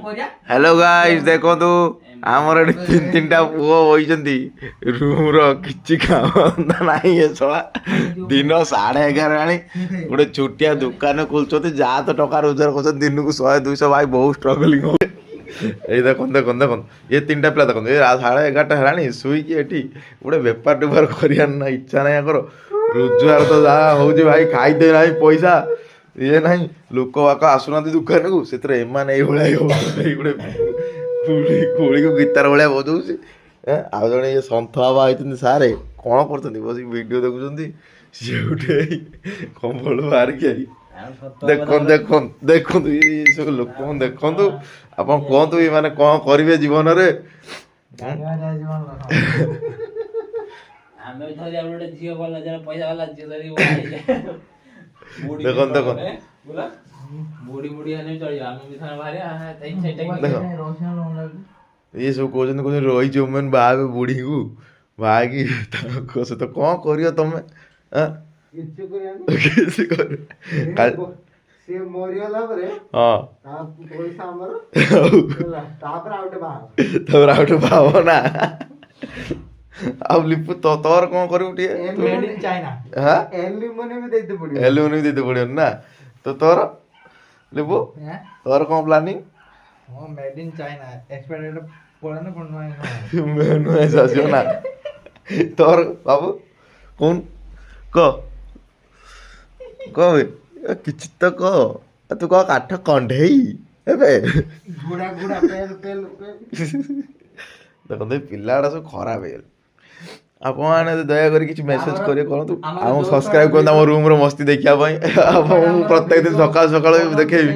hello guys देखो तो आमर एटी तीन तीन टा पुओ होइचंती रूम रो किछि काम नाही ए छळा दिन 11:30 आनी गोटे छुटिया दुकान खोलछोते जा तो टका रोजगार करछ दिन को 100 200 भाई बहुत स्ट्रगलिंग हो ए देखो ये तीन टा पिला देखो ए 11:30 हेलानी सुई की एठी गोटे व्यापार टेपार करिया ना इच्छा नाही करो रोजगार तो जा होउची भाई खाई दे नाही पैसा ये नहीं लोक बाक आसुना दुकान को से एमाने गोटे कोड़ी को गिटार भाया बजाऊँगी आउ जड़े ये सन्थ बाबा होती सारे कौन कर बस वीडियो देखुं सी गोटे कम्बल बाहरिक आई देखु ये सब लोक देखु आप कहतु ये मैंने कौन करेंगे जीवन रे देखो देखो ये सब कहते रही चुमेन बाग बुढ़ी को बाग सहित कौन कर तुम भावना अब लिपु तो तोर कौन करू मेड इन चाइना हां एल्युमिनियम देते पड़ियो एल्युमिनियम देते पड़ियो ना तो तोर लिपु तोर कौन प्लानिंग ओ मेड इन चाइना एक्सपायर्ड पड़ने पड़नो मेनू ऐसा सियो ना तोर बाबू कौन को किछ तो को तू को काठ कंढेई एबे गुड़ा गुड़ा पेल देखो पिलाड़ा सब खराब है आपण दया कर मेसेज करिए कहतु आम सब्सक्राइब कर रूम रो मस्ती देखिया प्रत्येक दिन सकाल सकाल देखेबी